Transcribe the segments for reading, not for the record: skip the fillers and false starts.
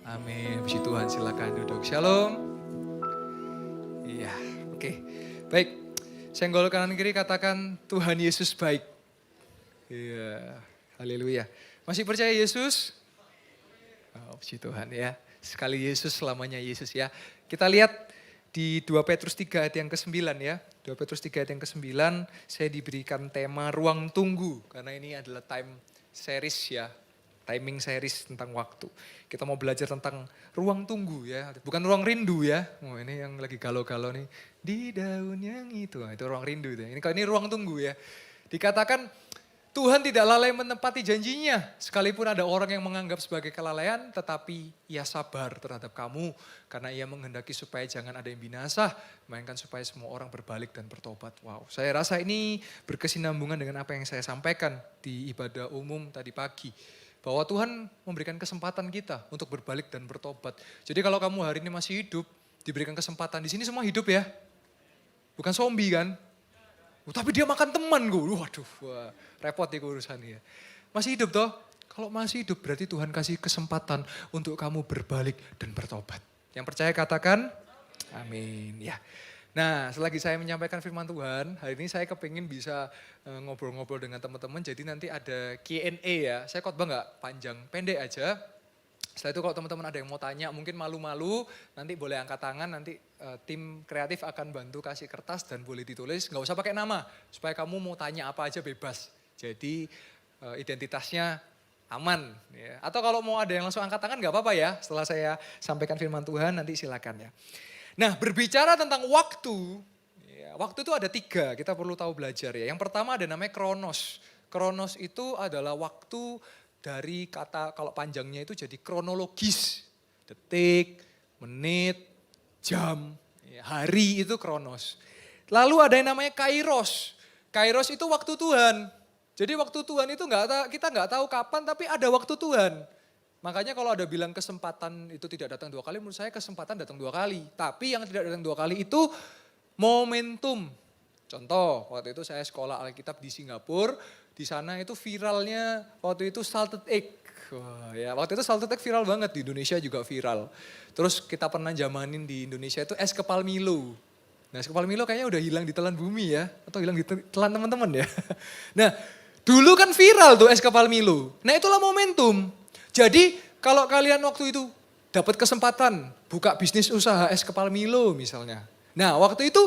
Amin. Puji Tuhan, silakan duduk. Shalom. Iya, oke. Baik. Senggol kanan kiri katakan Tuhan Yesus baik. Iya, haleluya. Masih percaya Yesus? Oh, puji Tuhan ya. Sekali Yesus, selamanya Yesus ya. Kita lihat di 2 Petrus 3 ayat yang ke-9 ya. 2 Petrus 3 ayat yang ke-9, saya diberikan tema ruang tunggu. Karena ini adalah time series ya. Timing series tentang waktu. Kita mau belajar tentang ruang tunggu ya. Bukan ruang rindu ya. Oh, ini yang lagi galau-galau nih. Di daun yang itu. Nah, itu ruang rindu. Ini ruang tunggu ya. Dikatakan Tuhan tidak lalai menepati janjinya. Sekalipun ada orang yang menganggap sebagai kelalaian. Tetapi ia sabar terhadap kamu. Karena ia menghendaki supaya jangan ada yang binasa. Melainkan supaya semua orang berbalik dan bertobat. Wow, saya rasa ini berkesinambungan dengan apa yang saya sampaikan di ibadah umum tadi pagi. Bahwa Tuhan memberikan kesempatan kita untuk berbalik dan bertobat. Jadi kalau kamu hari ini masih hidup, diberikan kesempatan. Di sini semua hidup ya. Bukan zombie kan. Tapi dia makan teman gue. Waduh, wah, repot nih urusannya. Masih hidup toh? Kalau masih hidup berarti Tuhan kasih kesempatan untuk kamu berbalik dan bertobat. Yang percaya katakan, amin. Ya. Nah, selagi saya menyampaikan firman Tuhan, hari ini saya kepingin bisa ngobrol-ngobrol dengan teman-teman. Jadi nanti ada Q&A ya. Saya khotbah nggak panjang, pendek aja. Setelah itu kalau teman-teman ada yang mau tanya, mungkin malu-malu, nanti boleh angkat tangan, nanti tim kreatif akan bantu kasih kertas dan boleh ditulis. Nggak usah pakai nama, supaya kamu mau tanya apa aja bebas. Jadi identitasnya aman. Ya. Atau kalau mau ada yang langsung angkat tangan nggak apa-apa ya. Setelah saya sampaikan firman Tuhan, nanti silakan ya. Nah, berbicara tentang waktu, ya, waktu itu ada 3, kita perlu tahu belajar ya. Yang pertama ada namanya kronos. Kronos itu adalah waktu dari kata, kalau panjangnya itu jadi kronologis. Detik, menit, jam, ya, hari itu kronos. Lalu ada yang namanya kairos. Kairos itu waktu Tuhan. Jadi waktu Tuhan itu kita nggak tahu kapan, tapi ada waktu Tuhan. Makanya kalau ada bilang kesempatan itu tidak datang 2 kali, menurut saya kesempatan datang 2 kali. Tapi yang tidak datang 2 kali itu momentum. Contoh, waktu itu saya sekolah Alkitab di Singapura, di sana itu viralnya waktu itu salted egg. Wah, ya, waktu itu salted egg viral banget, di Indonesia juga viral. Terus kita pernah zamanin di Indonesia itu es kepal Milo. Nah, es kepal Milo kayaknya udah hilang di telan bumi ya, atau hilang di telan teman-teman ya. Nah, dulu kan viral tuh es kepal Milo. Nah, itulah momentum. Jadi kalau kalian waktu itu dapat kesempatan buka bisnis usaha es kepal Milo misalnya. Nah waktu itu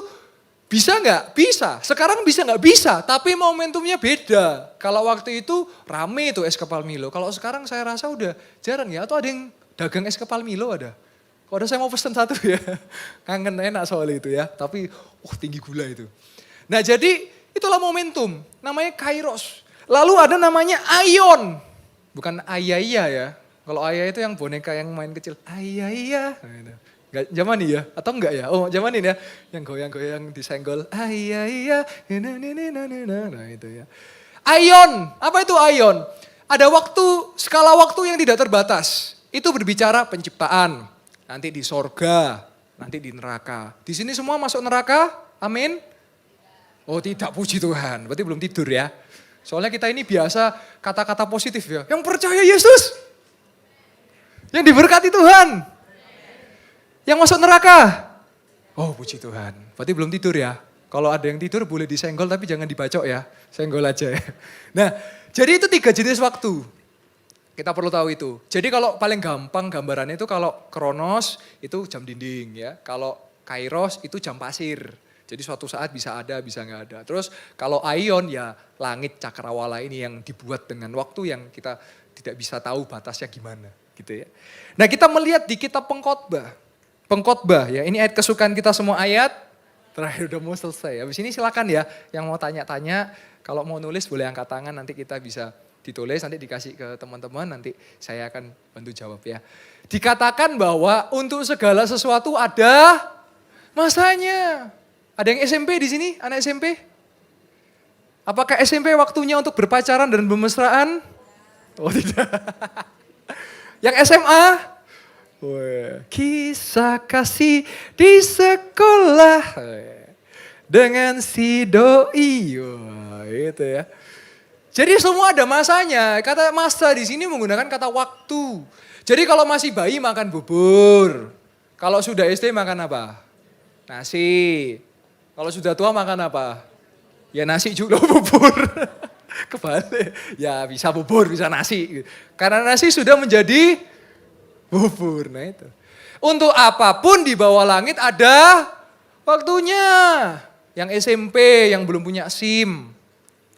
bisa nggak? Bisa. Sekarang bisa nggak? Bisa. Tapi momentumnya beda. Kalau waktu itu rame tuh es kepal Milo. Kalau sekarang saya rasa udah jarang ya. Atau ada yang dagang es kepal Milo ada? Kalau ada saya mau pesen 1 ya. Kangen enak soal itu ya. Tapi tinggi gula itu. Nah jadi itulah momentum. Namanya kairos. Lalu ada namanya aion. Bukan ayaya ya. Kalau ayaya itu yang boneka yang main kecil. Ayaya. Nah, zaman ini ya? Atau enggak ya? Oh zaman ini ya. Yang goyang-goyang disenggol. Ayaya. Nah itu ya. Aion. Apa itu aion? Ada waktu, skala waktu yang tidak terbatas. Itu berbicara penciptaan. Nanti di sorga. Nanti di neraka. Di sini semua masuk neraka? Amin? Oh tidak, puji Tuhan. Berarti belum tidur ya. Soalnya kita ini biasa kata-kata positif ya. Yang percaya Yesus. Yang diberkati Tuhan. Yang masuk neraka. Oh puji Tuhan. Berarti belum tidur ya. Kalau ada yang tidur boleh disenggol tapi jangan dibacok ya. Senggol aja ya. Nah jadi itu 3 jenis waktu. Kita perlu tahu itu. Jadi kalau paling gampang gambarannya itu kalau kronos itu jam dinding ya. Kalau kairos itu jam pasir. Jadi suatu saat bisa ada, bisa nggak ada. Terus kalau aion ya langit cakrawala ini yang dibuat dengan waktu yang kita tidak bisa tahu batasnya gimana gitu ya. Nah kita melihat di kitab pengkhotbah. Pengkhotbah ya, ini ayat kesukaan kita semua ayat. Terakhir udah mau selesai. Habis ini silakan ya yang mau tanya-tanya. Kalau mau nulis boleh angkat tangan, nanti kita bisa ditulis, nanti dikasih ke teman-teman, nanti saya akan bantu jawab ya. Dikatakan bahwa untuk segala sesuatu ada masanya. Ada yang SMP di sini? Anak SMP? Apakah SMP waktunya untuk berpacaran dan bermesraan? Oh tidak. Yang SMA? Kisah kasih di sekolah dengan si doi. Wah, itu ya. Jadi semua ada masanya. Kata masa di sini menggunakan kata waktu. Jadi kalau masih bayi makan bubur. Kalau sudah SD makan apa? Nasi. Kalau sudah tua makan apa? Ya nasi juga bubur. Kebalik. Ya bisa bubur, bisa nasi. Karena nasi sudah menjadi bubur. Nah itu. Untuk apapun di bawah langit ada waktunya. Yang SMP, yang belum punya SIM.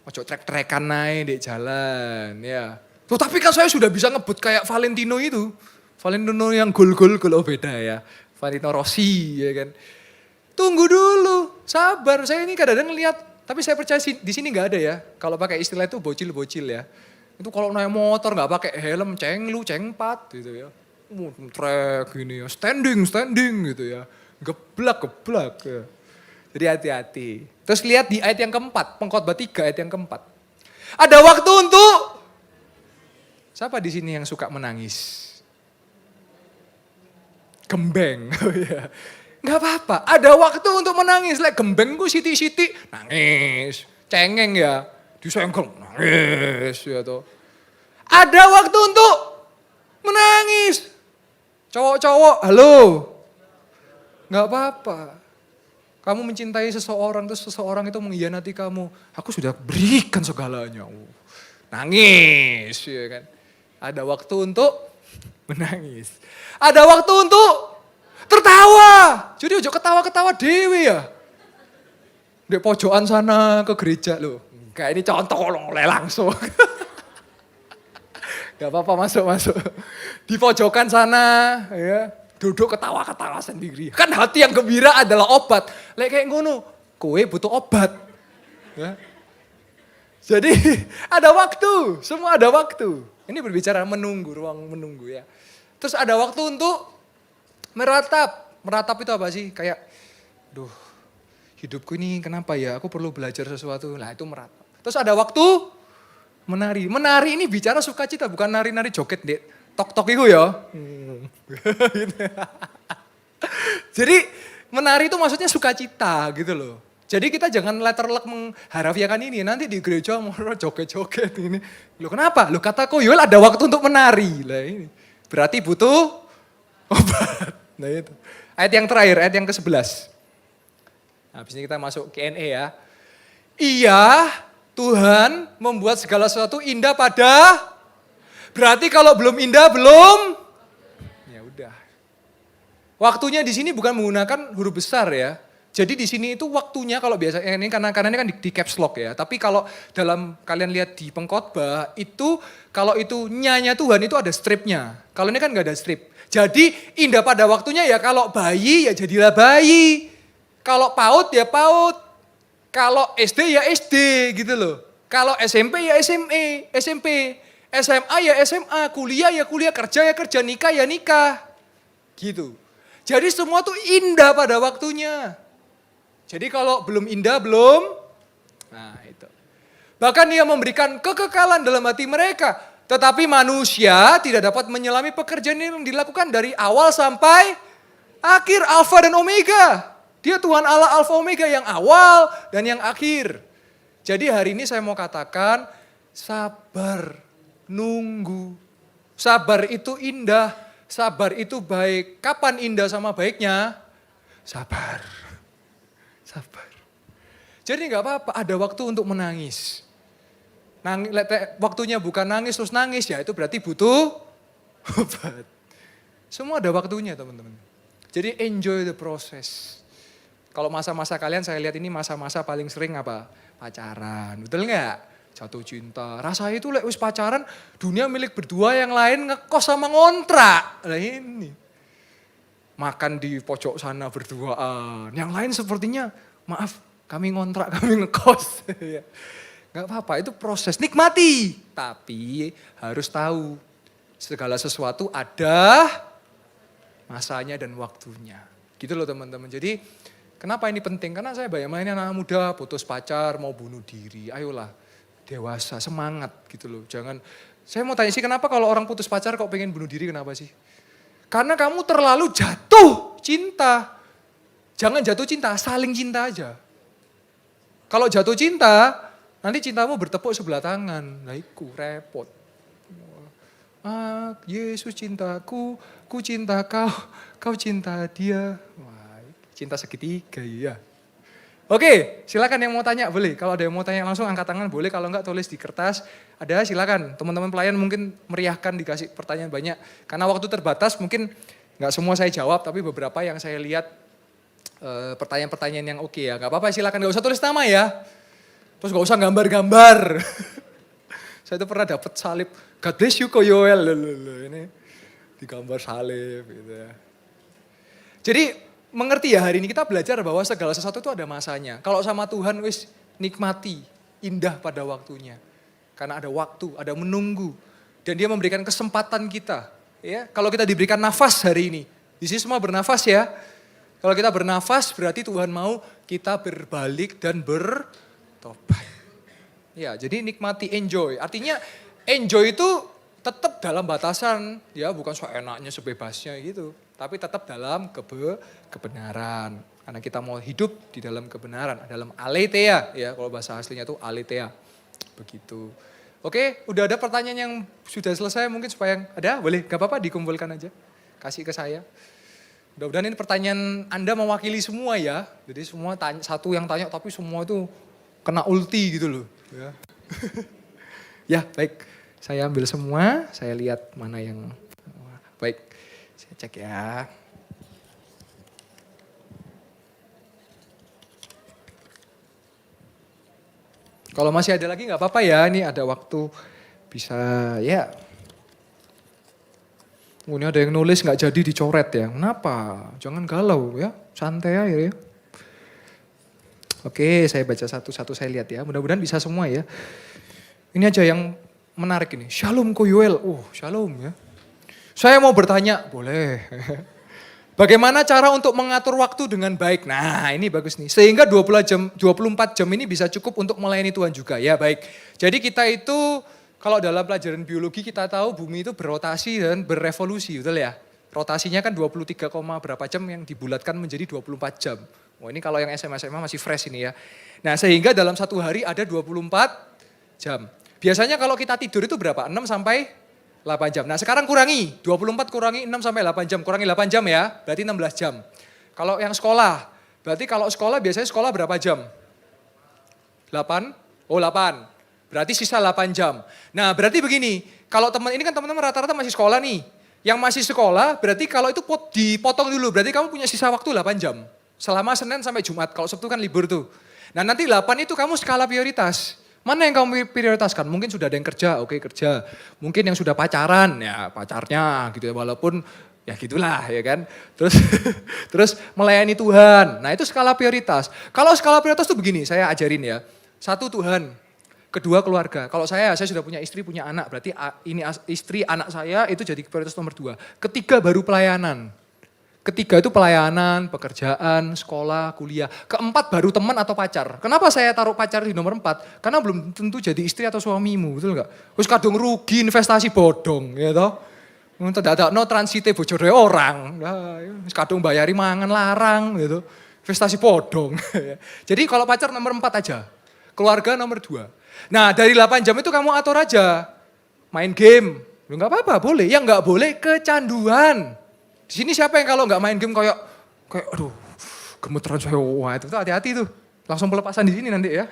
Ojo trek-trekan naik di jalan. Ya. Tuh, tapi kan saya sudah bisa ngebut kayak Valentino itu. Valentino yang gol-gol kalau beda ya. Valentino Rossi ya kan. Tunggu dulu, sabar. Saya ini kadang-kadang ngeliat, tapi saya percaya di sini nggak ada ya. Kalau pakai istilah itu bocil-bocil ya. Itu kalau naik motor nggak pakai helm, cenglu, cengpat gitu ya. Trek gini ya, standing gitu ya. Geblak ya. Jadi hati-hati. Terus lihat di ayat yang keempat, Pengkhotbah 3 ayat yang keempat. Ada waktu untuk, siapa di sini yang suka menangis? Gembeng, oh ya. Gak apa-apa, ada waktu untuk menangis. Like gembeng gue siti-siti, nangis. Cengeng ya, disenggol, nangis. Ya toh. Ada waktu untuk menangis. Cowok-cowok, halo. Gak apa-apa. Kamu mencintai seseorang, terus seseorang itu mengkhianati kamu. Aku sudah berikan segalanya. Nangis, ya kan. Ada waktu untuk menangis. Ada waktu untuk tertawa. Jadi ojo ketawa-ketawa dewe ya. Di pojokan sana ke gereja loh. Kayak ini contoh loh, langsung. Gak apa-apa masuk. Di pojokan sana ya. Duduk ketawa-ketawa sendiri. Kan hati yang gembira adalah obat. Kayak ngono, kowe butuh obat. Ya. Jadi ada waktu, semua ada waktu. Ini berbicara menunggu, ruang menunggu ya. Terus ada waktu untuk meratap. Meratap itu apa sih? Kayak, hidupku ini kenapa ya? Aku perlu belajar sesuatu. Nah itu meratap. Terus ada waktu menari. Menari ini bicara sukacita, bukan nari-nari joget deh. Tok-tok itu ya. Jadi menari itu maksudnya sukacita gitu loh. Jadi kita jangan letterlek mengharfiakan ini. Nanti di gereja mau joget-joget ini. Loh kenapa? Loh kata Koyol ada waktu untuk menari. Lah ini. Berarti butuh obat. Nah itu. Ayat yang terakhir, ayat yang ke-11. Habis ini kita masuk Q&A ya. Iya, Tuhan membuat segala sesuatu indah pada. Berarti kalau belum indah, belum. Ya udah. Waktunya di sini bukan menggunakan huruf besar ya. Jadi di sini itu waktunya kalau biasa ini karena ini kan di caps lock ya. Tapi kalau dalam kalian lihat di pengkhotbah itu kalau itu nyanya Tuhan itu ada stripnya. Kalau ini kan nggak ada strip. Jadi indah pada waktunya ya kalau bayi ya jadilah bayi. Kalau PAUD ya PAUD. Kalau SD ya SD gitu loh. Kalau SMP ya SMP. SMA ya SMA, kuliah ya kuliah, kerja ya kerja, nikah ya nikah. Gitu. Jadi semua tuh indah pada waktunya. Jadi kalau belum indah, belum. Nah itu. Bahkan dia memberikan kekekalan dalam hati mereka. Tetapi manusia tidak dapat menyelami pekerjaan yang dilakukan dari awal sampai akhir, Alfa dan Omega. Dia Tuhan Allah Alfa Omega yang awal dan yang akhir. Jadi hari ini saya mau katakan, sabar. Nunggu. Sabar itu indah, sabar itu baik. Kapan indah sama baiknya? Sabar. Jadi gak apa-apa, ada waktu untuk menangis. Waktunya bukan nangis terus nangis ya itu berarti butuh obat. Semua ada waktunya teman-teman. Jadi enjoy the process. Kalau masa-masa kalian saya lihat ini masa-masa paling sering apa? Pacaran, betul gak? Jatuh cinta. Rasanya itu wis pacaran, dunia milik berdua, yang lain ngekos sama ngontrak. Nah ini. Makan di pojok sana berduaan. Yang lain sepertinya, maaf kami ngontrak, kami ngekos. Gak apa-apa, itu proses. Nikmati. Tapi harus tahu, segala sesuatu ada masanya dan waktunya. Gitu loh teman-teman. Jadi kenapa ini penting? Karena saya banyak main anak muda, putus pacar, mau bunuh diri. Ayolah. Dewasa, semangat gitu loh. Jangan, saya mau tanya sih kenapa kalau orang putus pacar kok pengen bunuh diri, kenapa sih? Karena kamu terlalu jatuh cinta. Jangan jatuh cinta, saling cinta aja. Kalau jatuh cinta, Nanti cintamu bertepuk sebelah tangan. Nah iku repot. Ah, Yesus cintaku, ku cinta kau, kau cinta dia. Wah, cinta segitiga ya. Oke, silakan yang mau tanya boleh. Kalau ada yang mau tanya langsung angkat tangan boleh. Kalau enggak tulis di kertas. Ada silakan. Teman-teman pelayan mungkin meriahkan dikasih pertanyaan banyak. Karena waktu terbatas mungkin enggak semua saya jawab. Tapi beberapa yang saya lihat pertanyaan-pertanyaan yang oke ya. Enggak apa-apa silakan. Enggak usah tulis nama ya. Terus enggak usah gambar-gambar. Saya itu pernah dapat salib. God bless you Koyoel. Ini digambar salib gitu ya. Jadi mengerti ya hari ini kita belajar bahwa segala sesuatu itu ada masanya. Kalau sama Tuhan wis nikmati, indah pada waktunya. Karena ada waktu, ada menunggu. Dan dia memberikan kesempatan kita. Ya, kalau kita diberikan nafas hari ini. Di sini semua bernafas ya. Kalau kita bernafas berarti Tuhan mau kita berbalik dan bertobat. Ya, jadi nikmati, enjoy. Artinya enjoy itu tetap dalam batasan. Ya, bukan seenaknya, sebebasnya gitu. Tapi tetap dalam kebenaran. Karena kita mau hidup di dalam kebenaran, dalam aletheia ya, kalau bahasa aslinya itu aletheia. Begitu. Oke, udah ada pertanyaan yang sudah selesai mungkin supaya ada, boleh, gak apa-apa dikumpulkan aja. Kasih ke saya. Mudah-mudahan ini pertanyaan Anda mewakili semua ya. Jadi semua tanya, satu yang tanya tapi semua itu kena ulti gitu loh. Ya, ya baik, saya ambil semua, saya lihat mana yang baik. Saya cek ya. Kalau masih ada lagi nggak apa-apa ya, ini ada waktu bisa ya. Ini ada yang nulis nggak jadi dicoret ya, kenapa? Jangan galau ya, santai aja ya. Oke, saya baca satu-satu saya lihat ya, mudah-mudahan bisa semua ya. Ini aja yang menarik ini, Shalom Koyoel, Shalom ya. Saya mau bertanya, boleh. Bagaimana cara untuk mengatur waktu dengan baik? Nah ini bagus nih. Sehingga 24 jam ini bisa cukup untuk melayani Tuhan juga. Ya baik. Jadi kita itu kalau dalam pelajaran biologi kita tahu bumi itu berotasi dan berevolusi. Betul ya? Rotasinya kan 23, berapa jam yang dibulatkan menjadi 24 jam. Wah ini kalau yang SMA masih fresh ini ya. Nah sehingga dalam satu hari ada 24 jam. Biasanya kalau kita tidur itu berapa? 6 sampai 8 jam. Nah sekarang kurangi, 24 kurangi 6 sampai 8 jam. Kurangi 8 jam ya, berarti 16 jam. Kalau yang sekolah, berarti kalau sekolah biasanya sekolah berapa jam? 8? Oh 8. Berarti sisa 8 jam. Nah berarti begini, kalau teman ini kan teman-teman rata-rata masih sekolah nih. Yang masih sekolah berarti kalau itu dipotong dulu, berarti kamu punya sisa waktu 8 jam. Selama Senin sampai Jumat, kalau Sabtu kan libur tuh. Nah nanti 8 itu kamu skala prioritas. Mana yang kamu prioritaskan? Mungkin sudah ada yang kerja, oke kerja. Mungkin yang sudah pacaran, ya pacarnya gitu ya. Walaupun ya gitulah ya kan. Terus melayani Tuhan. Nah itu skala prioritas. Kalau skala prioritas tuh begini, saya ajarin ya. Satu Tuhan, kedua keluarga. Kalau saya sudah punya istri, punya anak. Berarti ini istri, anak saya itu jadi prioritas nomor 2. Ketiga baru pelayanan. Ketiga itu pelayanan, pekerjaan, sekolah, kuliah. Keempat baru teman atau pacar. Kenapa saya taruh pacar di nomor 4? Karena belum tentu jadi istri atau suamimu, betul nggak? Terus kadung rugi investasi bodong, ya toh. Tidak ada no transite bojone orang. Kadung bayari mangan larang, gitu. Investasi bodong. Jadi kalau pacar nomor 4 aja. Keluarga nomor 2. Nah dari 8 jam itu kamu atur aja. Main game. Nggak apa-apa, boleh. Yang nggak boleh kecanduan. Di sini siapa yang kalau nggak main game kayak aduh gemeteran saya, wah itu hati-hati tuh. Langsung pelepasan di sini nanti ya.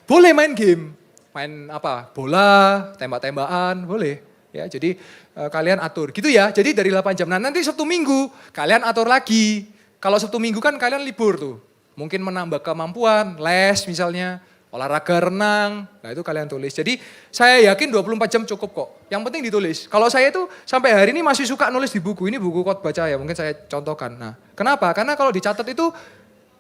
Boleh main game, main apa, bola, tembak-tembakan, boleh. Ya jadi kalian atur gitu ya, jadi dari 8 jam. Nah nanti Sabtu Minggu kalian atur lagi. Kalau Sabtu Minggu kan kalian libur tuh. Mungkin menambah kemampuan, les misalnya. Olahraga renang, nah itu kalian tulis. Jadi saya yakin 24 jam cukup kok. Yang penting ditulis. Kalau saya itu sampai hari ini masih suka nulis di buku. Ini buku khotbah ya, mungkin saya contohkan. Nah kenapa? Karena kalau dicatat itu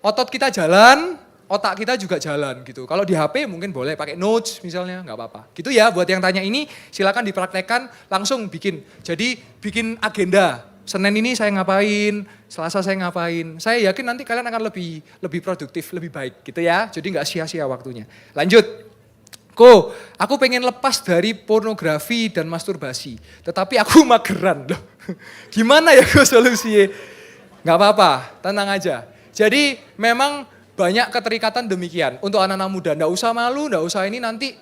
otot kita jalan, otak kita juga jalan gitu. Kalau di HP mungkin boleh pakai notes misalnya, nggak apa-apa. Gitu ya, buat yang tanya ini silakan dipraktekkan langsung bikin. Jadi bikin agenda. Senin ini saya ngapain, Selasa saya ngapain. Saya yakin nanti kalian akan lebih produktif, lebih baik gitu ya. Jadi nggak sia-sia waktunya. Lanjut. Aku pengen lepas dari pornografi dan masturbasi. Tetapi aku mageran loh. Gimana ya solusinya? Nggak apa-apa, tenang aja. Jadi memang banyak keterikatan demikian. Untuk anak-anak muda, enggak usah malu, enggak usah ini, nanti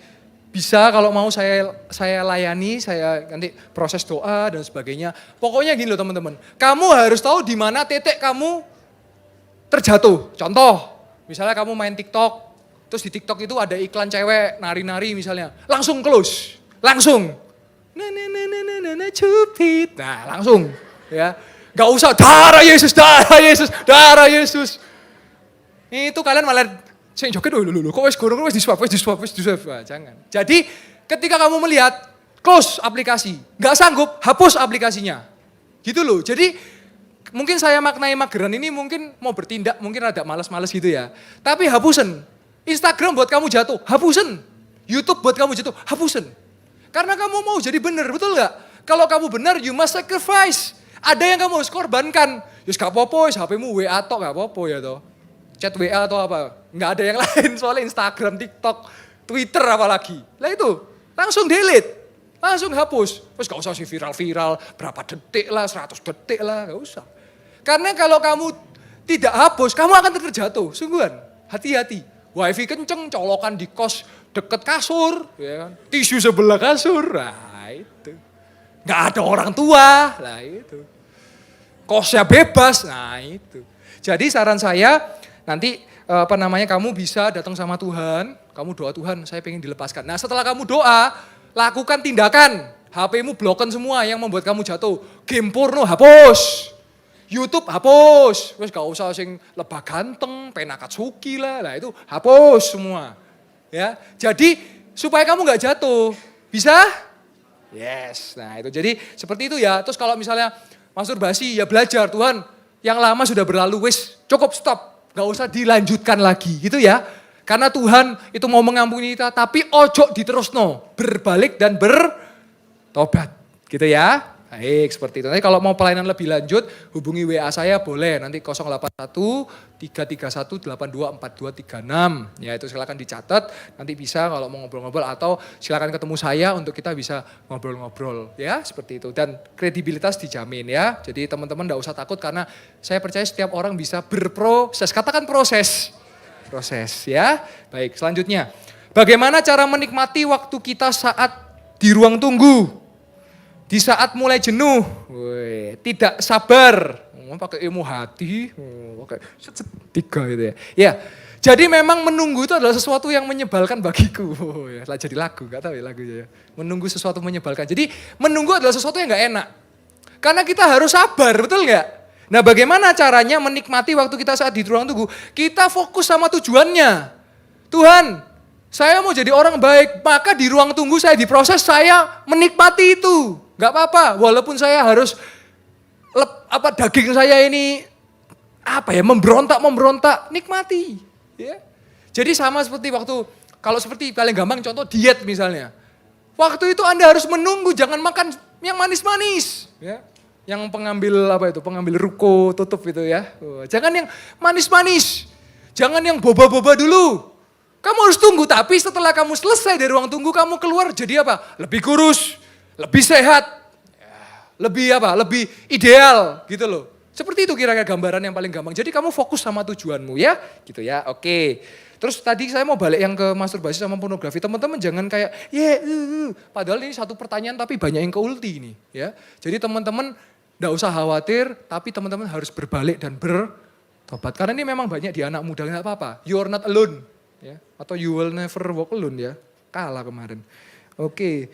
bisa kalau mau saya layani, saya nanti proses doa dan sebagainya. Pokoknya gini loh teman-teman, kamu harus tahu di mana titik kamu terjatuh. Contoh, misalnya kamu main TikTok, terus di TikTok itu ada iklan cewek nari-nari misalnya, langsung close, langsung. Cupid. Nah langsung ya, gak usah darah Yesus, darah Yesus, darah Yesus. Itu kalian malah saya joget dulu, kok wis gorong, wis disuap. Wah, jangan. Jadi ketika kamu melihat, close aplikasi, gak sanggup, hapus aplikasinya. Gitu loh, jadi mungkin saya maknai mageran ini mungkin mau bertindak, mungkin rada malas-malas gitu ya. Tapi hapusen, Instagram buat kamu jatuh, hapusen. YouTube buat kamu jatuh, hapusen. Karena kamu mau jadi benar, betul gak? Kalau kamu benar, you must sacrifice. Ada yang kamu harus korbankan. Yus gak apa-apa, HP-mu WA tok gak apa-apa ya toh. Chat WA atau apa, nggak ada yang lain soalnya Instagram, TikTok, Twitter apalagi. Lah itu, langsung delete, langsung hapus. Terus gak usah sih viral-viral, berapa detik lah, 100 detik lah, gak usah. Karena kalau kamu tidak hapus, kamu akan terjatuh, sungguhan, hati-hati. Wifi kenceng, colokan di kos deket kasur, ya kan? Tisu sebelah kasur, nah itu. Nggak ada orang tua, lah itu. Kosnya bebas, nah itu. Jadi saran saya, nanti kamu bisa datang sama Tuhan, kamu doa Tuhan saya pengen dilepaskan. Nah setelah kamu doa, lakukan tindakan. HP-mu bloken semua yang membuat kamu jatuh. Game porno hapus. YouTube hapus. Wes gak usah sing lebah ganteng, penakatsuki lah itu hapus semua. Ya, jadi supaya kamu gak jatuh. Bisa? Yes, nah itu jadi seperti itu ya. Terus kalau misalnya masturbasi ya belajar Tuhan. Yang lama sudah berlalu, wis cukup stop. Gak usah dilanjutkan lagi gitu ya. Karena Tuhan itu mau mengampuni kita, tapi ojo diterusno. Berbalik dan bertobat gitu ya. Baik, seperti itu. Nanti kalau mau pelayanan lebih lanjut, hubungi WA saya boleh. Nanti 081 331 824236. Ya itu silakan dicatat. Nanti bisa kalau mau ngobrol-ngobrol atau silakan ketemu saya untuk kita bisa ngobrol-ngobrol. Ya seperti itu. Dan kredibilitas dijamin ya. Jadi teman-teman enggak usah takut karena saya percaya setiap orang bisa berproses. Katakan proses. Proses ya. Baik, selanjutnya. Bagaimana cara menikmati waktu kita saat di ruang tunggu? Di saat mulai jenuh, tidak sabar, pakai ilmu hati, pakai tiga gitu ya. Ya, jadi memang menunggu itu adalah sesuatu yang menyebalkan bagiku. Ya, jadi lagu, gak tahu ya lagunya ya. Menunggu sesuatu menyebalkan. Jadi menunggu adalah sesuatu yang gak enak. Karena kita harus sabar, betul gak? Nah bagaimana caranya menikmati waktu kita saat di ruang tunggu? Kita fokus sama tujuannya. Tuhan, saya mau jadi orang baik, maka di ruang tunggu saya diproses, saya menikmati itu. Gak apa-apa, walaupun saya harus daging saya ini memberontak, nikmati. Ya. Jadi sama seperti kalau seperti paling gampang contoh diet misalnya. Waktu itu Anda harus menunggu, jangan makan yang manis-manis. Ya. Yang pengambil ruko tutup itu ya. Jangan yang manis-manis, jangan yang boba-boba dulu. Kamu harus tunggu, tapi setelah kamu selesai dari ruang tunggu, kamu keluar jadi apa? Lebih kurus. Lebih sehat, lebih ideal gitu loh. Seperti itu kira-kira gambaran yang paling gampang. Jadi kamu fokus sama tujuanmu ya, gitu ya. Oke. Terus tadi saya mau balik yang ke masturbasi sama pornografi. Teman-teman jangan kayak, padahal ini satu pertanyaan tapi banyak yang ke ulti ini. Ya. Jadi teman-teman enggak usah khawatir, tapi teman-teman harus berbalik dan bertobat. Karena ini memang banyak di anak muda, enggak apa-apa. You are not alone. Ya. Atau you will never walk alone ya. Kalah kemarin. Oke.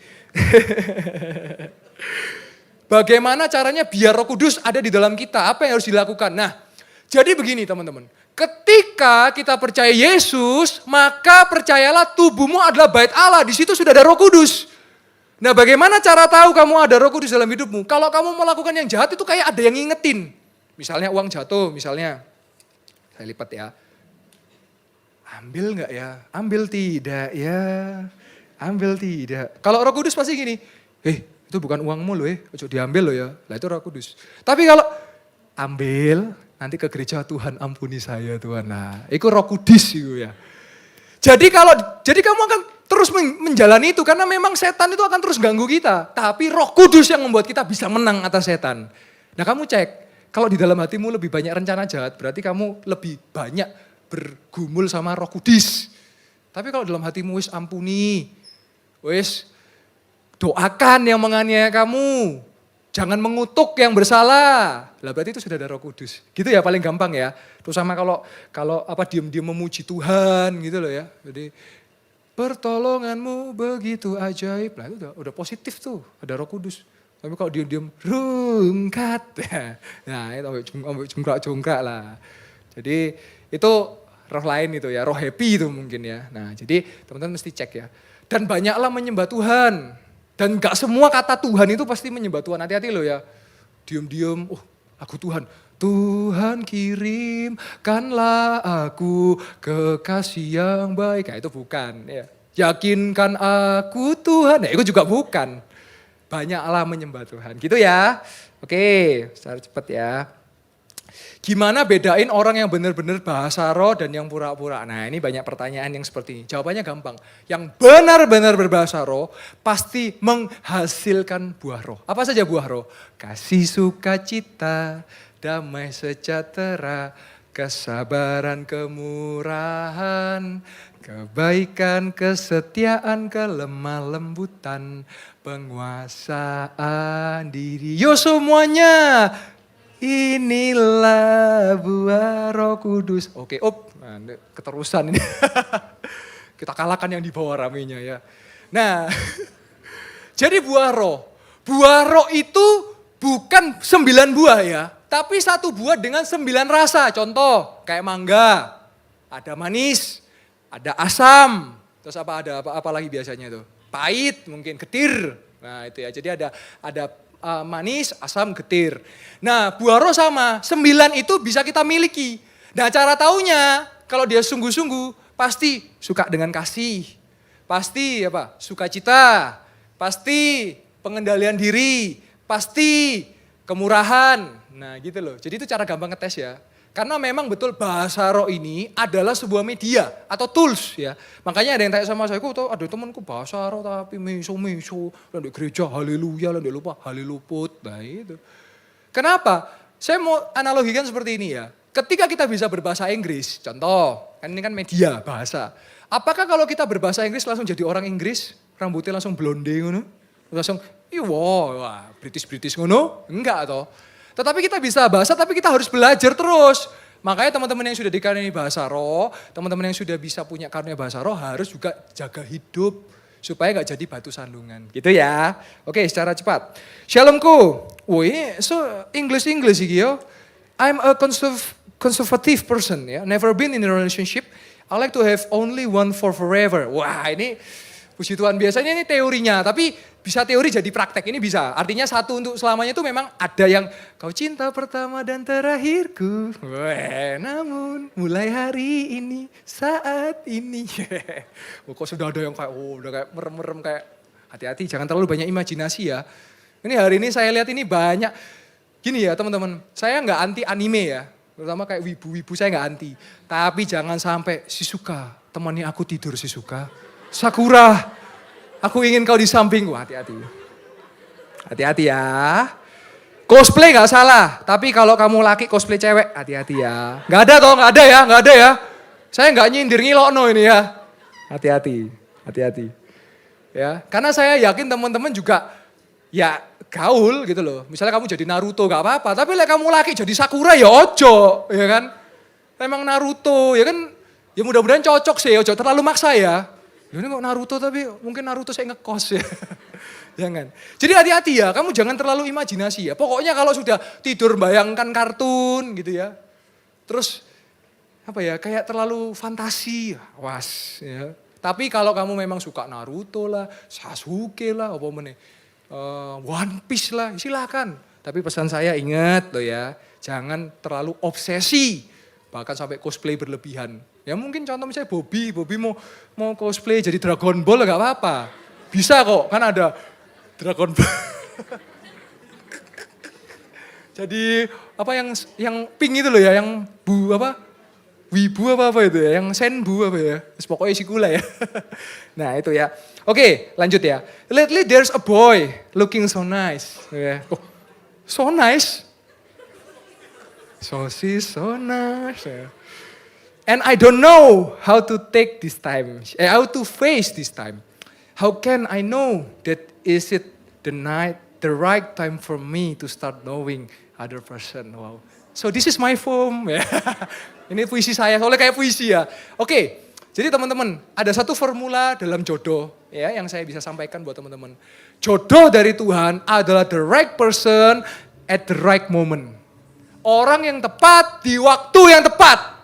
Bagaimana caranya biar Roh Kudus ada di dalam kita? Apa yang harus dilakukan? Nah, jadi begini teman-teman. Ketika kita percaya Yesus, maka percayalah tubuhmu adalah bait Allah. Di situ sudah ada Roh Kudus. Nah, bagaimana cara tahu kamu ada Roh Kudus dalam hidupmu? Kalau kamu melakukan yang jahat itu kayak ada yang ngingetin. Misalnya uang jatuh, misalnya. Saya lipat ya. Ambil enggak ya? Ambil tidak ya? Ambil tidak. Kalau Roh Kudus pasti gini, itu bukan uangmu loh ojo diambil loh ya. Lah itu Roh Kudus. Tapi kalau ambil, nanti ke gereja Tuhan ampuni saya Tuhan. Nah, itu Roh Kudus itu ya. Jadi kamu akan terus menjalani itu karena memang setan itu akan terus ganggu kita. Tapi Roh Kudus yang membuat kita bisa menang atas setan. Nah, kamu cek, kalau di dalam hatimu lebih banyak rencana jahat, berarti kamu lebih banyak bergumul sama Roh Kudus. Tapi kalau dalam hatimu wis ampuni, wis doakan yang menganiaya kamu, jangan mengutuk yang bersalah. Lah berarti itu sudah ada Roh Kudus. Gitu ya paling gampang ya. Terus sama kalau diam-diam memuji Tuhan gitu loh ya. Jadi pertolonganmu begitu ajaib. Lah itu udah positif tuh, ada Roh Kudus. Tapi kalau diam-diam rungkat. Nah, itu sampai jongkrak-jongkrak lah. Jadi itu roh lain itu ya, roh happy itu mungkin ya. Nah, jadi teman-teman mesti cek ya. Dan banyaklah menyembah Tuhan. Dan gak semua kata Tuhan itu pasti menyembah Tuhan. Hati-hati loh ya. Diam-diam, aku Tuhan. Tuhan kirimkanlah aku kekasih yang baik. Nah, itu bukan ya. Yakinkan aku Tuhan. Nah, itu juga bukan. Banyaklah menyembah Tuhan. Gitu ya. Oke, secara cepat ya. Gimana bedain orang yang benar-benar bahasa roh dan yang pura-pura? Nah, ini banyak pertanyaan yang seperti ini. Jawabannya gampang. Yang benar-benar berbahasa roh pasti menghasilkan buah roh. Apa saja buah roh? Kasih, sukacita, damai sejahtera, kesabaran, kemurahan, kebaikan, kesetiaan, kelemah lembutan, penguasaan diri. Yo semuanya. Inilah buah Roh Kudus. Oke, keterusan ini. Kita kalahkan yang di bawah ramenya ya. Nah, jadi buah roh. Buah roh itu bukan 9 buah ya. Tapi 1 buah dengan 9 rasa. Contoh, kayak mangga. Ada manis, ada asam. Terus apa lagi biasanya tuh? Pahit mungkin, getir. Nah itu ya, jadi ada manis, asam, getir. Nah buah roh sama, 9 itu bisa kita miliki. Nah cara taunya, kalau dia sungguh-sungguh, pasti suka dengan kasih. Pasti sukacita. Pasti pengendalian diri. Pasti kemurahan. Nah gitu loh, jadi itu cara gampang ngetes ya. Karena memang betul bahasa roh ini adalah sebuah media atau tools ya. Makanya ada yang tanya sama saya, kok ada temanku bahasa roh tapi meso-meso. Lalu di gereja haleluya, lalu lupa haleluput. Nah itu. Kenapa? Saya mau analogikan seperti ini ya. Ketika kita bisa berbahasa Inggris, contoh, kan ini kan media bahasa. Apakah kalau kita berbahasa Inggris langsung jadi orang Inggris? Rambutnya langsung blonde ngono? Langsung, wah British ngono? Enggak toh. Tetapi kita bisa bahasa, tapi kita harus belajar terus. Makanya teman-teman yang sudah dikaruniai bahasa roh, teman-teman yang sudah bisa punya karunia bahasa roh harus juga jaga hidup. Supaya gak jadi batu sandungan. Gitu ya. Oke, secara cepat. Shalomku. Woi, so English iki yo. I'm a conservative person ya. Never been in a relationship. I like to have only one for forever. Wah ini puji Tuhan, biasanya ini teorinya. Tapi bisa teori jadi praktek, ini bisa. Artinya satu untuk selamanya itu memang ada yang kau cinta pertama dan terakhirku. Namun mulai hari ini, saat ini. Kok sudah ada yang kayak, udah kayak merem-merem kayak. Hati-hati, jangan terlalu banyak imajinasi ya. Ini hari ini saya lihat ini banyak. Gini ya teman-teman, saya nggak anti anime ya. Terutama kayak wibu-wibu saya nggak anti. Tapi jangan sampai Shizuka, temani aku tidur Shizuka. Sakura, aku ingin kau di sampingku. Hati-hati. Hati-hati ya. Cosplay gak salah. Tapi kalau kamu laki cosplay cewek, hati-hati ya. Gak ada toh, gak ada ya. Saya gak nyindir ngilokno ini ya. Hati-hati. Ya, karena saya yakin teman-teman juga ya gaul gitu loh. Misalnya kamu jadi Naruto gak apa-apa. Tapi kamu laki jadi Sakura ya ojo. Ya kan. Memang Naruto ya kan. Ya mudah-mudahan cocok sih. Ojo terlalu maksa ya. Ini kok Naruto tapi mungkin Naruto saya ngekos ya. Jangan. Jadi hati-hati ya, kamu jangan terlalu imajinasi ya. Pokoknya kalau sudah tidur bayangkan kartun gitu ya. Terus kayak terlalu fantasi, awas ya. Tapi kalau kamu memang suka Naruto lah, Sasuke lah, One Piece lah, silakan. Tapi pesan saya ingat loh ya, jangan terlalu obsesi. Bahkan sampai cosplay berlebihan. Ya mungkin contoh misalnya Bobby mau cosplay jadi Dragon Ball gak apa-apa. Bisa kok, kan ada Dragon Ball. Jadi yang pink itu loh ya, yang wibu apa itu ya, yang senbu ya. Pokoknya sikula ya. Nah itu ya. Oke, lanjut ya. Lately there's a boy looking so nice. So nice. So nice. And I don't know how to take this time, how to face this time. How can I know that is it the right time for me to start knowing other person? Wow. So this is my poem. Ini puisi saya, soalnya kayak puisi ya. Oke, jadi teman-teman, ada satu formula dalam jodoh ya yang saya bisa sampaikan buat teman-teman. Jodoh dari Tuhan adalah the right person at the right moment. Orang yang tepat di waktu yang tepat.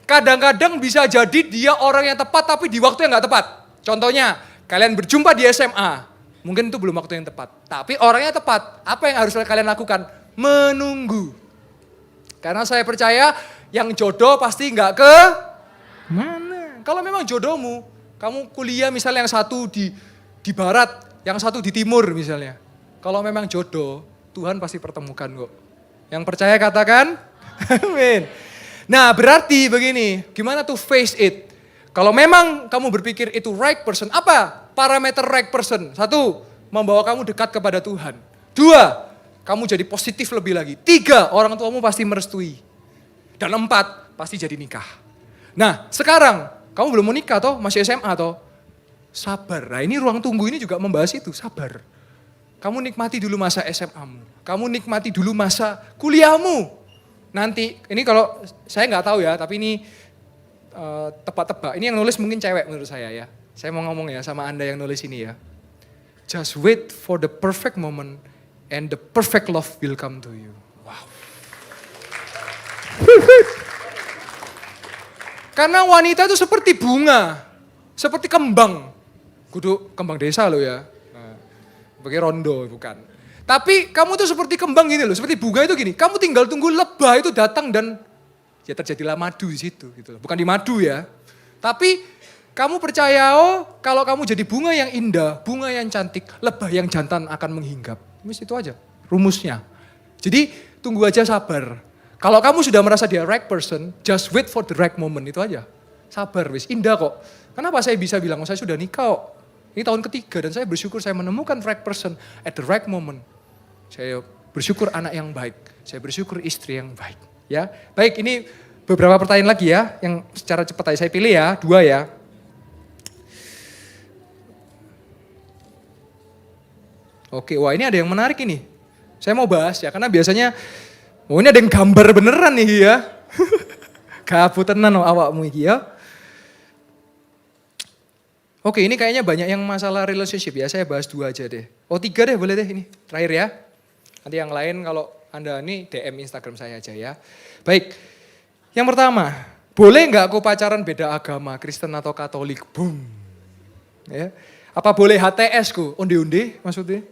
Kadang-kadang bisa jadi dia orang yang tepat tapi di waktu yang gak tepat. Contohnya, kalian berjumpa di SMA. Mungkin itu belum waktu yang tepat. Tapi orangnya tepat. Apa yang harus kalian lakukan? Menunggu. Karena saya percaya yang jodoh pasti gak ke mana. Kalau memang jodohmu, kamu kuliah misalnya yang satu di barat, yang satu di timur misalnya. Kalau memang jodoh, Tuhan pasti pertemukan kok. Yang percaya katakan, amin. Nah berarti begini, gimana tuh face it? Kalau memang kamu berpikir itu right person, apa parameter right person? Satu, membawa kamu dekat kepada Tuhan. Dua, kamu jadi positif lebih lagi. Tiga, orang tuamu pasti merestui. Dan empat, pasti jadi nikah. Nah sekarang, kamu belum mau nikah toh, masih SMA toh? Sabar, nah ini ruang tunggu ini juga membahas itu, sabar. Kamu nikmati dulu masa SMA-mu, kamu nikmati dulu masa kuliahmu. Nanti, ini kalau saya nggak tahu ya, tapi ini tebak-tebak. Ini yang nulis mungkin cewek menurut saya ya. Saya mau ngomong ya sama Anda yang nulis ini ya. Just wait for the perfect moment and the perfect love will come to you. Wow. Karena wanita itu seperti bunga, seperti kembang. Kudu kembang desa loh ya. Pakai rondo bukan. Tapi kamu tuh seperti kembang gini loh, seperti bunga itu gini. Kamu tinggal tunggu lebah itu datang dan ya terjadilah madu di situ gitu loh. Bukan di madu ya. Tapi kamu percaya kalau kamu jadi bunga yang indah, bunga yang cantik, lebah yang jantan akan menghinggap. Wis itu aja rumusnya. Jadi tunggu aja sabar. Kalau kamu sudah merasa dia right person, just wait for the right moment itu aja. Sabar wis, indah kok. Kenapa saya bisa bilang saya sudah nikah kok. Ini tahun ketiga dan saya bersyukur saya menemukan right person at the right moment. Saya bersyukur anak yang baik. Saya bersyukur istri yang baik. Ya, baik ini beberapa pertanyaan lagi ya. Yang secara cepat aja saya pilih ya. 2 ya. Oke, wah ini ada yang menarik ini. Saya mau bahas ya. Karena biasanya, ini ada yang gambar beneran nih ya. Kabut tenan awakmu iki ya. Oke ini kayaknya banyak yang masalah relationship ya. Saya bahas 2 aja deh. 3 deh boleh deh ini. Terakhir ya. Nanti yang lain kalau Anda ini DM Instagram saya aja ya. Baik, yang pertama, boleh nggak aku pacaran beda agama, Kristen atau Katolik? Boom. Ya. Apa boleh HTS ku, onde-onde maksudnya?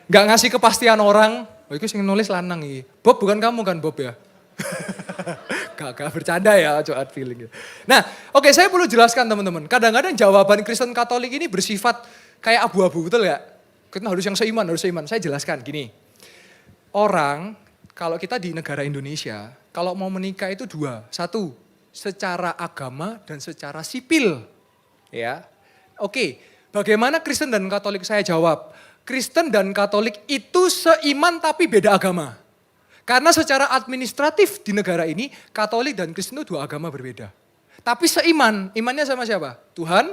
Nggak ngasih kepastian orang, itu yang nulis lanang ini. Bob bukan kamu kan Bob ya? Gak bercanda ya, coat feeling. Nah, oke saya perlu jelaskan teman-teman. Kadang-kadang jawaban Kristen Katolik ini bersifat kayak abu-abu, betul ya? Kita harus yang seiman, harus seiman. Saya jelaskan gini. Orang, kalau kita di negara Indonesia, kalau mau menikah itu 2. 1, secara agama dan secara sipil. Ya, oke. Bagaimana Kristen dan Katolik? Saya jawab, Kristen dan Katolik itu seiman tapi beda agama. Karena secara administratif di negara ini, Katolik dan Kristen itu 2 agama berbeda. Tapi seiman, imannya sama siapa? Tuhan,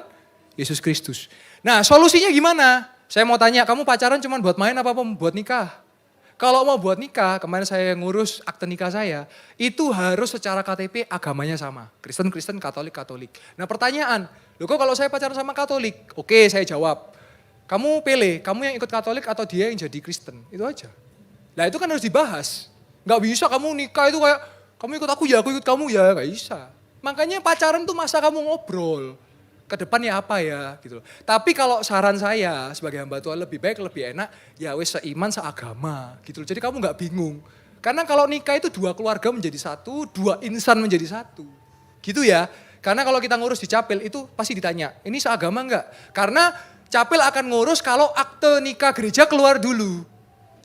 Yesus Kristus. Nah solusinya gimana? Saya mau tanya, kamu pacaran cuma buat main apa buat nikah? Kalau mau buat nikah, kemarin saya ngurus akte nikah saya, itu harus secara KTP agamanya sama. Kristen, Katolik. Nah pertanyaan, loh kok kalau saya pacaran sama Katolik? Oke saya jawab, kamu pilih, kamu yang ikut Katolik atau dia yang jadi Kristen? Itu aja. Nah itu kan harus dibahas. Gak bisa kamu nikah itu kayak, kamu ikut aku ikut kamu ya, gak bisa. Makanya pacaran tuh masa kamu ngobrol. Ke depannya apa ya gitu loh. Tapi kalau saran saya sebagai hamba Tuhan lebih baik, lebih enak, ya wes seiman, seagama gitu loh. Jadi kamu gak bingung. Karena kalau nikah itu 2 keluarga menjadi 1, 2 insan menjadi 1. Gitu ya. Karena kalau kita ngurus di Capil itu pasti ditanya, ini seagama enggak? Karena Capil akan ngurus kalau akte nikah gereja keluar dulu.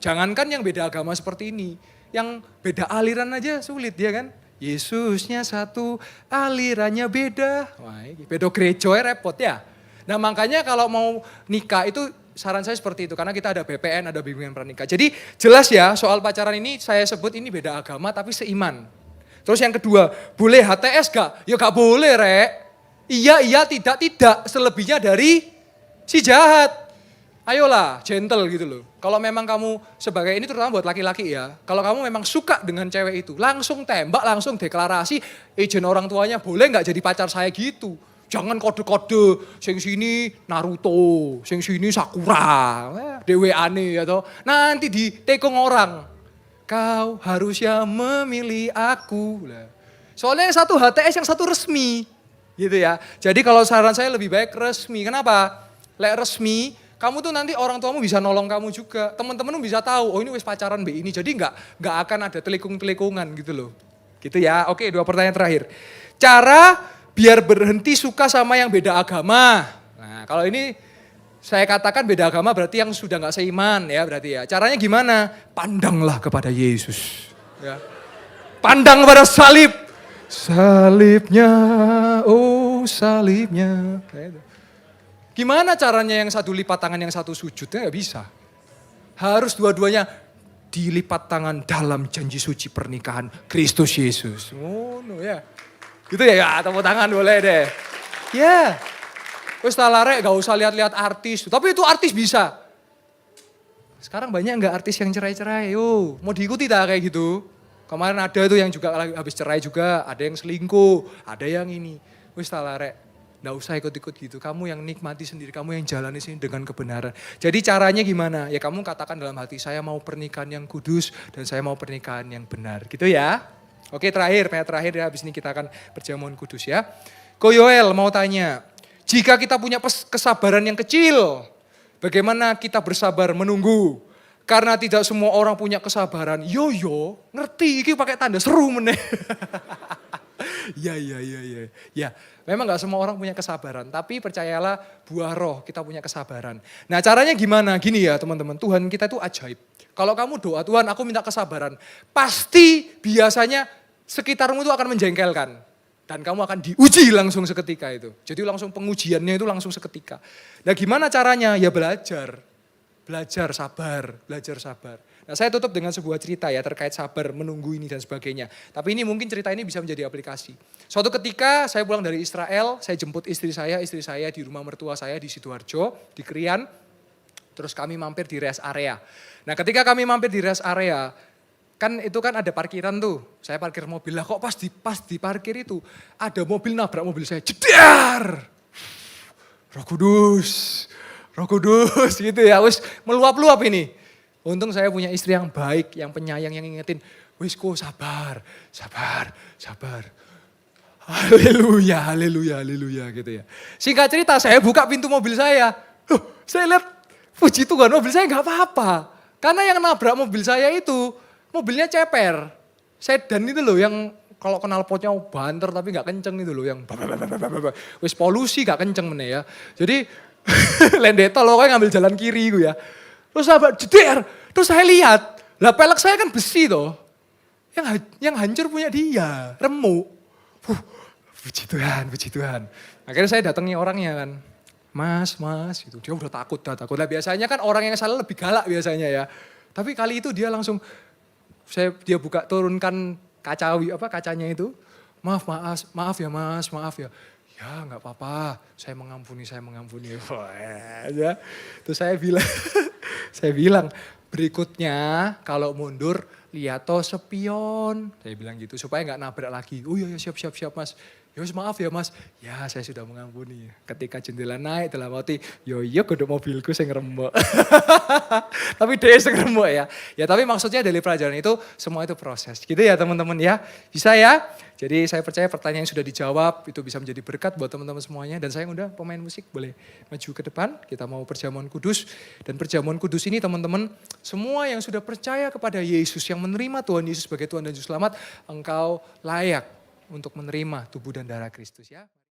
Jangankan yang beda agama seperti ini. Yang beda aliran aja sulit ya kan. Yesusnya satu, alirannya beda. Wah, beda gereja repot ya. Nah makanya kalau mau nikah itu saran saya seperti itu. Karena kita ada BPN, ada bimbingan pranikah. Jadi jelas ya soal pacaran ini saya sebut ini beda agama tapi seiman. Terus yang kedua, boleh HTS gak? Ya gak boleh rek. Iya, iya, tidak, tidak. Selebihnya dari si jahat. Ayolah, gentle gitu loh. Kalau memang kamu sebagai ini terutama buat laki-laki ya. Kalau kamu memang suka dengan cewek itu, langsung tembak, langsung deklarasi. Izin orang tuanya boleh gak jadi pacar saya gitu. Jangan kode-kode, sing sini Naruto, sing sini Sakura, Dewe aneh atau nanti ditekung orang. Kau harusnya memilih aku. Soalnya yang satu HTS, yang satu resmi. Gitu ya. Jadi kalau saran saya lebih baik resmi. Kenapa? Lek resmi, kamu tuh nanti orang tuamu bisa nolong kamu juga. Teman-temanmu bisa tahu, oh ini wis pacaran B ini. Jadi nggak akan ada telikung-telikungan gitu loh. Gitu ya. Oke, 2 pertanyaan terakhir. Cara biar berhenti suka sama yang beda agama. Nah kalau ini saya katakan beda agama berarti yang sudah gak seiman ya berarti ya. Caranya gimana? Pandanglah kepada Yesus. Ya. Pandang kepada salib. Salibnya, oh salibnya. Gimana caranya yang satu lipat tangan, yang satu sujud? Ya gak bisa. Harus dua-duanya dilipat tangan dalam janji suci pernikahan Kristus Yesus. Oh no ya. Gitu ya, tepuk tangan boleh deh. Ya. Wes talarek gak usah lihat-lihat artis. Tapi itu artis bisa. Sekarang banyak gak artis yang cerai-cerai? Yo, mau diikuti tak kayak gitu? Kemarin ada tuh yang juga habis cerai juga. Ada yang selingkuh, ada yang ini. Wes talarek, gak usah ikut-ikut gitu. Kamu yang nikmati sendiri, kamu yang jalani sini dengan kebenaran. Jadi caranya gimana? Ya kamu katakan dalam hati, saya mau pernikahan yang kudus dan saya mau pernikahan yang benar. Gitu ya. Oke terakhir ya, habis ini kita akan perjamuan kudus ya. Ko Yoel mau tanya, jika kita punya kesabaran yang kecil, bagaimana kita bersabar menunggu? Karena tidak semua orang punya kesabaran. Yo, ngerti, ini pakai tanda seru meneh. Ya. Ya, memang gak semua orang punya kesabaran. Tapi percayalah buah roh kita punya kesabaran. Nah caranya gimana? Gini ya teman-teman, Tuhan kita itu ajaib. Kalau kamu doa, Tuhan aku minta kesabaran. Pasti biasanya sekitarmu itu akan menjengkelkan. Dan kamu akan diuji langsung seketika itu. Jadi langsung pengujiannya itu langsung seketika. Nah gimana caranya? Ya belajar. Belajar sabar. Nah saya tutup dengan sebuah cerita ya terkait sabar, menunggu ini dan sebagainya. Tapi ini mungkin cerita ini bisa menjadi aplikasi. Suatu ketika saya pulang dari Israel, saya jemput istri saya di rumah mertua saya di Sidoarjo, di Krian. Terus kami mampir di rest area. Nah ketika kami mampir di rest area, kan itu kan ada parkiran tuh. Saya parkir mobil lah, kok pas di parkir itu ada mobil nabrak mobil saya. Jedar! Roh Kudus gitu ya. Wis meluap-luap ini. Untung saya punya istri yang baik, yang penyayang, yang ngingetin. Wis kok sabar. Haleluya gitu ya. Singkat cerita saya buka pintu mobil saya. Saya lihat puji Tuhan mobil saya gak apa-apa. Karena yang nabrak mobil saya itu mobilnya ceper. Sedan itu loh yang kalau knalpotnya banter tapi gak kenceng itu loh. Yang wis polusi gak kenceng meneh ya. Jadi lendeta loh kayak ngambil jalan kiri gue ya. Terus sahabat jeder. Terus saya lihat. Lah pelek saya kan besi toh. Yang hancur punya dia. Remuk. Puji Tuhan. Akhirnya saya datangi orangnya kan. Mas, gitu. Dia udah takut. Lah biasanya kan orang yang salah lebih galak biasanya ya. Tapi kali itu dia langsung, dia buka turunkan kacanya itu. Maaf ya mas, maaf ya. Ya nggak apa-apa, saya mengampuni. Ya. Terus saya bilang, berikutnya kalau mundur lihat toh spion. Saya bilang gitu, supaya nggak nabrak lagi. Oh iya siap mas. Ya maaf ya mas, ya saya sudah mengampuni. Ketika jendela naik dalam hati, yo kudu mobilku saya ngerembok. Tapi dia yang ngerembok ya. Ya tapi maksudnya dari pelajaran itu, semua itu proses. Gitu ya teman-teman ya, bisa ya. Jadi saya percaya pertanyaan yang sudah dijawab, itu bisa menjadi berkat buat teman-teman semuanya. Dan saya undang pemain musik boleh maju ke depan, kita mau perjamuan kudus. Dan perjamuan kudus ini teman-teman, semua yang sudah percaya kepada Yesus, yang menerima Tuhan Yesus sebagai Tuhan dan Juru Selamat, engkau layak untuk menerima tubuh dan darah Kristus ya.